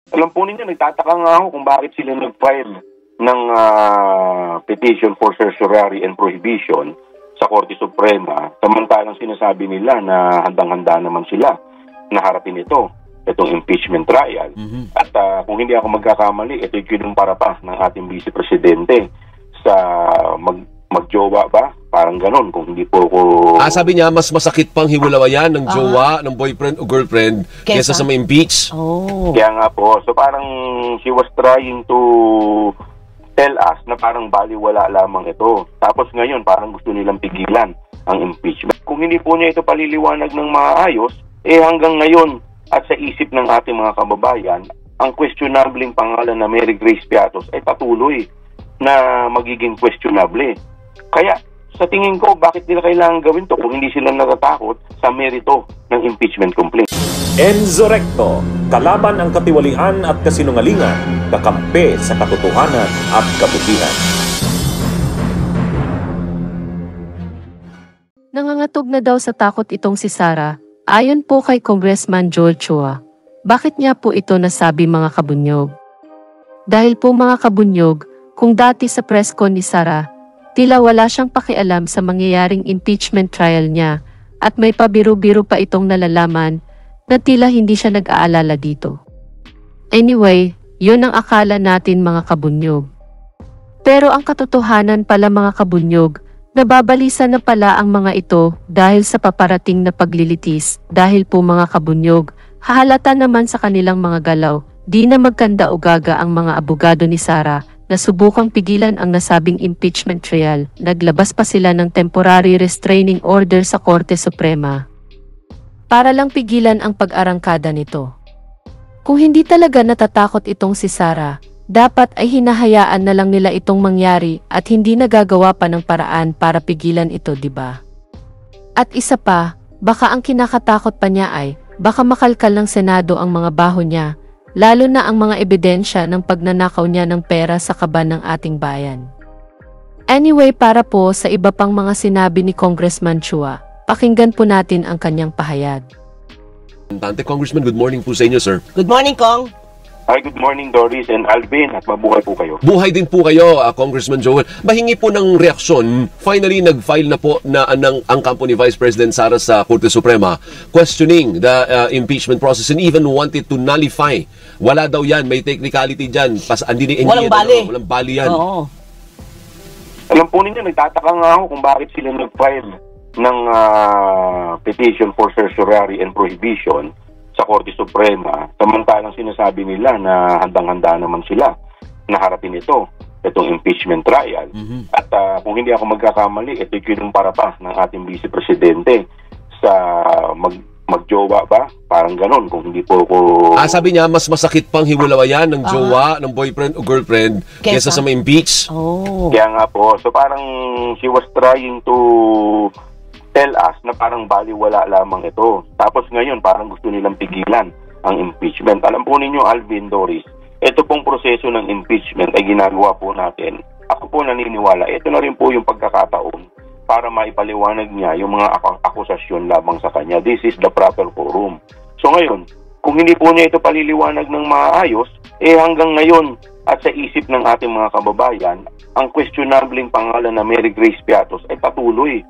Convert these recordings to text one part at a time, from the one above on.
Alam po ninyo, nagtataka nga ako kung bakit sila nag-file ng petition for certiorari and prohibition sa Korte Suprema, samantalang sinasabi nila na handang-handa naman sila na harapin itong impeachment trial. At kung hindi ako magkakamali, ito yung kinumpara pa ng ating Vice Presidente sa magjowa ba? Parang ganon, kung hindi po ko... sabi niya, mas masakit pang hiwalawayan ng jowa, ng boyfriend o girlfriend kesa sa ma-impeach. Kaya nga po, so parang she was trying to tell us na parang baliwala lamang ito. Tapos ngayon, parang gusto nilang pigilan ang impeachment. Kung hindi po niya ito paliliwanag ng maayos, hanggang ngayon at sa isip ng ating mga kababayan, ang questionabling pangalan na Mary Grace Piatos ay patuloy na magiging questionable. Kaya sa tingin ko, bakit nila kailangan gawin to kung hindi sila natatakot sa merito ng impeachment complaint? Enzo Recto, kalaban ang katiwalian at kasinungalingan, kakampi sa katotohanan at kabutihan. Nangangatog na daw sa takot itong si Sara, ayon po kay Congressman Joel Chua. Bakit niya po ito nasabi, mga kabunyog? Dahil po, mga kabunyog, kung dati sa press con ni Sara, tila wala siyang pakialam sa mangyayaring impeachment trial niya at may pabiru-biru pa itong nalalaman na tila hindi siya nag-aalala dito. Anyway, yun ang akala natin, mga kabunyog. Pero ang katotohanan pala, mga kabunyog, nababalisa na pala ang mga ito dahil sa paparating na paglilitis. Dahil po, mga kabunyog, hahalata naman sa kanilang mga galaw, di na magkanda o gaga ang mga abogado ni Sara na subukang pigilan ang nasabing impeachment trial. Naglabas pa sila ng temporary restraining order sa Korte Suprema para lang pigilan ang pag-arangkada nito. Kung hindi talaga natatakot itong si Sara, dapat ay hinahayaan na lang nila itong mangyari at hindi nagagawa pa ng paraan para pigilan ito, di ba? At isa pa, baka ang kinakatakot pa niya ay baka makalkal ng Senado ang mga baho niya, lalo na ang mga ebidensya ng pagnanakaw niya ng pera sa kaban ng ating bayan. Anyway, para po sa iba pang mga sinabi ni Congressman Chua, pakinggan po natin ang kanyang pahayag. Tante Congressman, good morning po sa inyo, sir. Good morning, Kong. Hi, good morning Doris and Alvin, at mabuhay po kayo. Buhay din po kayo, Congressman Joel. Mahingi po ng reaksyon. Finally, nag-file na po na ang kampo ni Vice President Sara sa Korte Suprema questioning the impeachment process and even wanted to nullify. Wala daw yan, may technicality dyan. Walang bali. Walang bali yan. Oo. Alam po ninyo, nagtataka nga ako kung bakit sila nag-file ng petition for certiorari and prohibition sa Korte Suprema, samantalang sinasabi nila na handang-handa naman sila na harapin itong impeachment trial. At kung hindi ako magkakamali, ito yung kinumpara pa ng ating Vice Presidente sa magjowa ba? Parang ganon, kung hindi po ko... sabi niya, mas masakit pang hiwalawayan ng jowa, ng boyfriend o girlfriend kesa sa ma-impeach. Kaya nga po, so parang she was trying to tell us na parang baliwala lamang ito. Tapos ngayon, parang gusto nilang pigilan ang impeachment. Alam po ninyo, Alvin, Doris, ito pong proseso ng impeachment ay ginagawa po natin. Ako po naniniwala, ito na rin po yung pagkakataon para maipaliwanag niya yung mga akusasyon labang sa kanya. This is the proper forum. So ngayon, kung hindi po niya ito paliliwanag ng maayos, hanggang ngayon at sa isip ng ating mga kababayan, ang questionabling pangalan na Mary Grace Piatos ay patuloy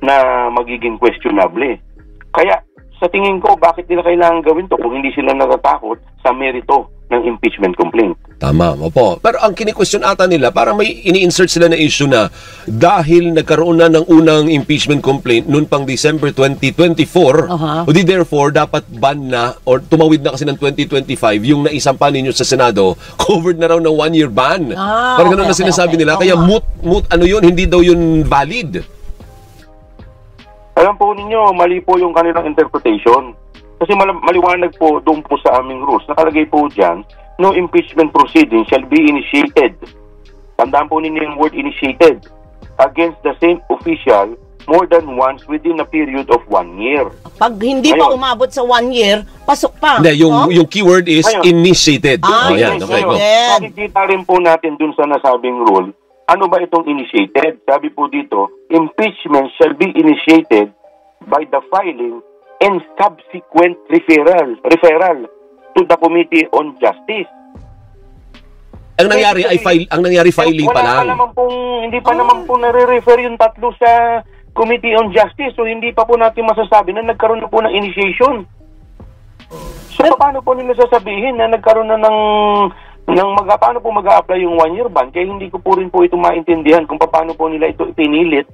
na magiging questionable. Kaya sa tingin ko, bakit nila kailangan gawin to kung hindi sila natatakot sa merito ng impeachment complaint? Tama, opo. Pero ang kini-question ata nila, parang may ini-insert sila na issue na dahil nagkaroon na ng unang impeachment complaint noon pang December 2024, therefore dapat ban na or tumawid na kasi ng 2025 yung naisampa ninyo sa Senado, covered na raw ng 1-year ban. Parang ganun na sinasabi nila. Kaya moot ano yun, hindi daw yun valid. Alam po ninyo, mali po yung kanilang interpretation. Kasi maliwanag po doon po sa aming rules. Nakalagay po dyan, no impeachment proceedings shall be initiated. Tandaan po ninyo yung word initiated. Against the same official more than once within a period of 1 year. Pag hindi pa umabot sa 1 year, pasok pa. Hindi, yung keyword is initiated. Yan, okay, makikita rin po natin dun sa nasabing rule, ano ba itong initiated? Sabi po dito, impeachment shall be initiated by the filing and subsequent referral to the Committee on Justice. Ang nangyari ay filing pa lang. Hindi pa naman po nare-refer yung tatlo sa Committee on Justice. So hindi pa po natin masasabi na nagkaroon na po ng initiation. So paano po nila sasabihin na nagkaroon na paano po mag-a-apply yung 1-year ban? Kaya hindi ko po rin po ito maintindihan kung paano po nila ito pinilit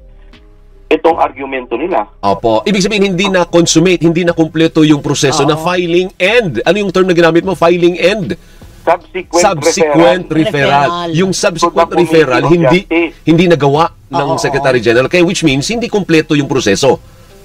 itong argumento nila. Opo. Ibig sabihin, hindi na consummate, hindi na kumpleto yung proseso na filing and, ano yung term na ginamit mo? Filing and? Subsequent referral. Yung subsequent referral, hindi nagawa ng Secretary General. Kaya which means, hindi kumpleto yung proseso.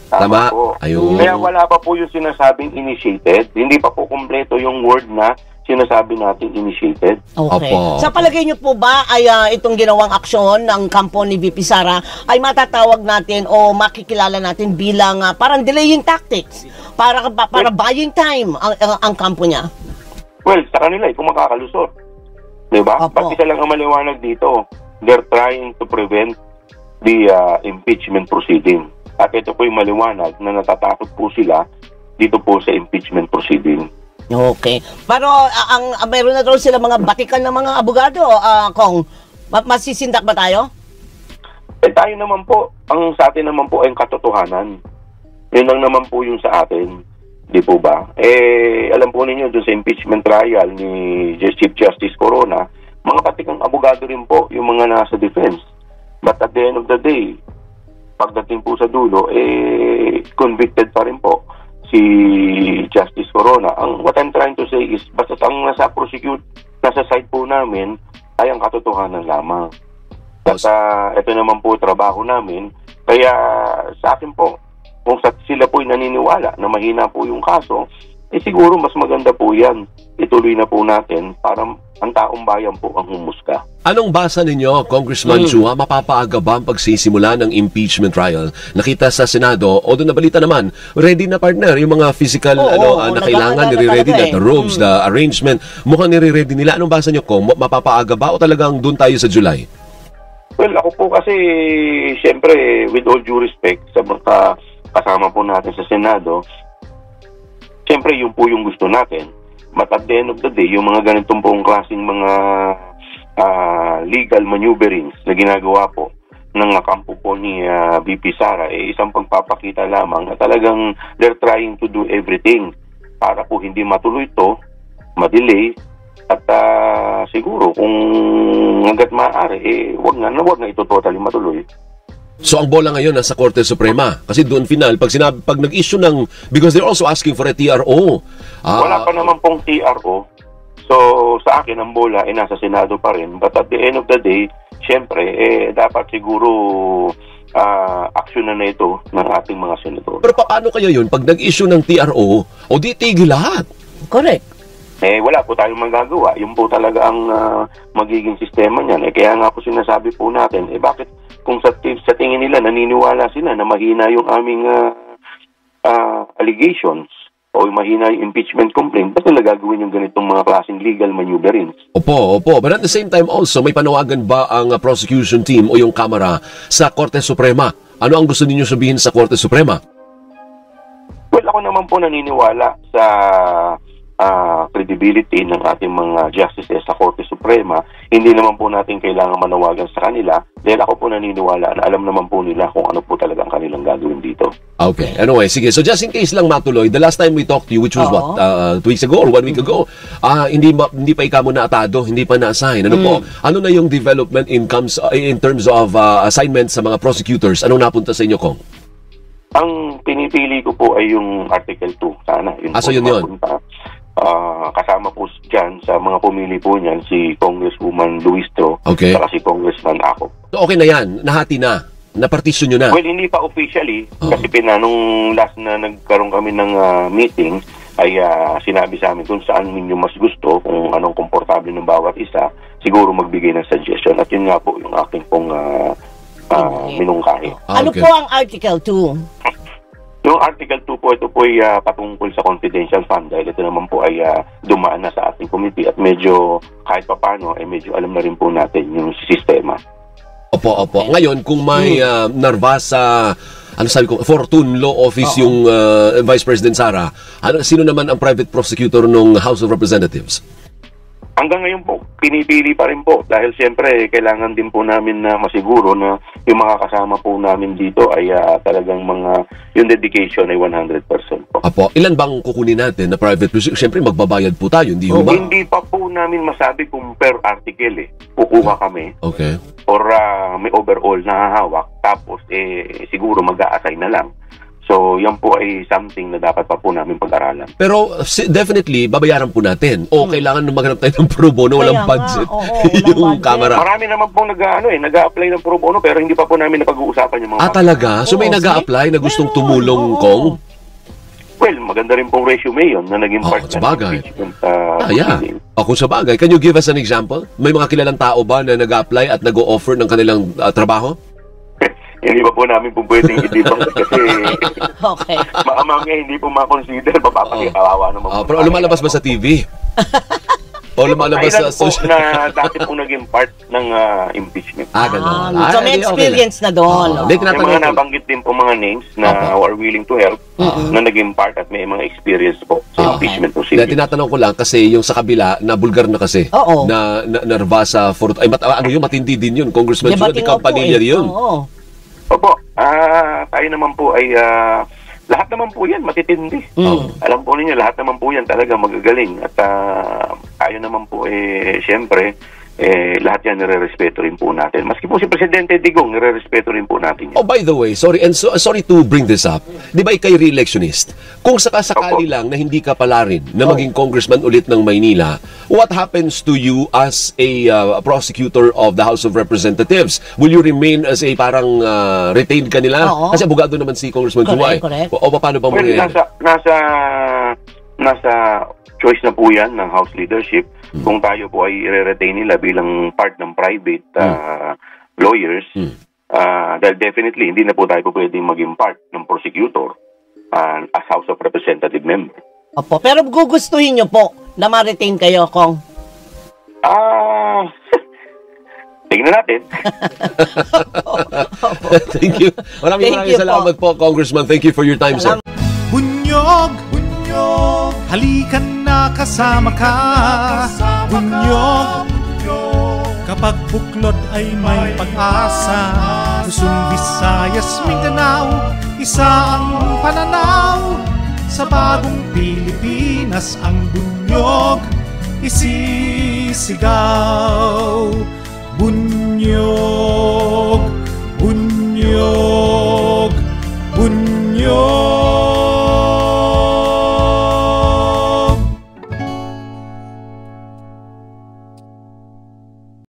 Tama? Ayun. Kaya wala pa po yung sinasabing initiated. Hindi pa po kumpleto yung word na sinasabi natin initiated. Okay. Opo. Sa palagay niyo po ba ay itong ginawang aksyon ng kampo ni VP Sara ay matatawag natin o makikilala natin bilang parang delaying tactics para buying time ang kampo niya? Well, sa kanila kung makakalusot. Diba? Pati isa lang ang maliwanag dito. They're trying to prevent the impeachment proceeding. At ito po yung maliwanag na natatakot po sila dito po sa impeachment proceeding. Okay. Pero mayroon na daw sila mga batikan ng mga abogado, Kong. Masisindak ba tayo? Tayo naman po, sa atin naman po ay katotohanan. Yun lang naman po yung sa atin. Di po ba? Alam po ninyo, doon sa impeachment trial ni Chief Justice Corona, mga batikang abogado rin po yung mga nasa defense. But at the end of the day, pagdating po sa dulo, convicted pa rin po si Justice Corona. What I'm trying to say is, basta ang nasa side po namin ay ang katotohanan lamang. At ito naman po trabaho namin. Kaya sa akin po, kung sila po'y naniniwala na mahina po yung kaso, siguro mas maganda po yan. Ituloy na po natin para ang taong bayan po ang humusga. Anong basa ninyo, Congressman Chua? Mapapaaga ba ang pagsisimula ng impeachment trial? Nakita sa Senado, o doon nabalita naman, ready na partner, yung mga physical na kailangan, nire-ready na, the robes, the arrangement, mukhang nire-ready nila. Anong basa nyo, Kong? Mapapaaga ba o talagang doon tayo sa July? Well, ako po kasi, syempre, with all due respect, sa mga kasama po natin sa Senado, syempre, yun po yung gusto natin. But at the end of the day, yung mga ganitong pong klaseng mga legal maneuverings na ginagawa po ng kampo po ni VP Sara, isang pagpapakita lamang na talagang they're trying to do everything para po hindi matuloy to, madelay, at siguro kung hanggat maaari, wag na ito totally matuloy. So ang bola ngayon nasa Korte Suprema kasi doon final pag nag-issue ng, because they're also asking for a TRO. Wala pa naman pong TRO. So sa akin ang bola ay nasa Senado pa rin. But at the end of the day, syempre dapat siguro aksyon na ito ng ating mga senador. Pero paano kaya yun pag nag-issue ng TRO o di tigil lahat? Correct. Wala po tayong magagawa. Yun po talaga ang magiging sistema niyan. Kaya nga po sinasabi po natin, bakit kung sa tingin nila, naniniwala sila na mahina yung aming allegations o mahina yung impeachment complaint, ba't nila gagawin yung ganitong mga klaseng legal maneuverings? Opo. But at the same time also, may panawagan ba ang prosecution team o yung Kamara sa Korte Suprema? Ano ang gusto ninyo sabihin sa Korte Suprema? Well, ako naman po naniniwala sa credibility ng ating mga justices sa Korte Suprema. Hindi naman po natin kailangan manawagan sa kanila dahil ako po naniniwala na alam naman po nila kung ano po talaga ang kanilang gagawin dito. Okay. Anyway, sige. So just in case lang matuloy, the last time we talked to you, which was 2 weeks ago or 1 week ago, hindi pa ikaw mo na-atado, hindi pa na-assign. Ano po? Ano na yung development in terms of assignment sa mga prosecutors? Anong napunta sa inyo, Kong? Ang pinipili ko po ay yung Article 2. Sana. So yun. Kasama po dyan sa mga pumili po niyan si Congresswoman Luistro at si Congressman Ako. So okay na yan, nahati na, napartisyon nyo na? Well, hindi pa officially kasi nung last na nagkaroon kami ng meeting ay sinabi sa amin kung saan ninyo mas gusto, kung anong komportable ng bawat isa, siguro magbigay ng suggestion at yun nga po yung aking pong minungkahi. Ano po ang Article 2? Yung Article 2 po, ito po ay patungkol sa confidential fund dahil ito naman po ay dumaan na sa ating committee at medyo kahit papano ay medyo alam na rin po natin yung sistema. Opo. Ngayon, kung may nervasa ano sabi ko, Fortune Law Office yung Vice President Sara. Sino naman ang private prosecutor ng House of Representatives? Hanggang ngayon po, pinipili pa rin po dahil siyempre kailangan din po namin na masiguro na yung mga kasama po namin dito ay talagang yung dedication ay 100% po. Apo, ilan bang kukunin natin na private prosecutor? Siyempre magbabayad po tayo, hindi ba? Hindi pa po namin masabi kung per article kukuha kami. Okay. Or may overall na hahawak tapos siguro mag-a-assign na lang. So, yan po ay something na dapat pa po namin pag-aralan. Pero definitely, babayaran po natin. O kailangan na maghanap tayo ng pro bono, walang budget. Yung camera. Marami naman po nag-a-apply ng pro bono pero hindi pa po namin napag-uusapan yung mga talaga? So may nag-a-apply na gustong tumulong, Kong? Well, maganda rin pong resume yun na naging part sa bagay. yeah. Kung sa bagay. Can you give us an example? May mga kilalang tao ba na nag-a-apply at nag-o-offer ng kanilang trabaho? Hindi pa po namin po pwedeng i-debunk kasi okay. Mamaya hindi po ma-consider, mapapakikawawa naman. Pero lumalabas ba sa TV? O lumalabas sa social na dati po naging part ng impeachment. Gano'n. So may experience na doon. May mga nabanggit din po mga names na are willing to help na naging part at may mga experience po sa impeachment proceedings. Tinatanong ko lang kasi yung sa kabila na bulgar na kasi na Nervasa for matindi din yun, Congressman Chua, di kampanilya yun. Opo, tayo naman po ay lahat naman po yan matitindi. Alam po ninyo, lahat naman po yan talaga magagaling at tayo naman po siyempre lahat yan nire-respeto rin po natin. Maski po si Presidente Digong, nire-respeto rin po natin yan. Oh, by the way, sorry to bring this up. Di ba ikay re-electionist? Kung sakasakali lang na hindi ka pala rin na maging congressman ulit ng Maynila, what happens to you as a prosecutor of the House of Representatives? Will you remain as a parang retained ka nila? Kasi abogado naman si Congressman Chua. O paano ba mangyayari? Nasa choice na po yan ng House leadership kung tayo po ay i-retain nila bilang part ng private lawyers. Dahil definitely hindi na po tayo po pwedeng maging part ng prosecutor as House of Representative member. Opo, pero gugustuhin nyo po na ma-retain kayo, Kong? Tingnan natin. Thank you. Maraming salamat po, Congressman. Thank you for your time, sir. Bunyog, halikan na kasama ka. Bunyog, kapag buklod ay may pag-asa. Luzon, Visayas, Mindanao, isa ang pananaw. Sa bagong Pilipinas ang bunyog isisigaw. Bunyog.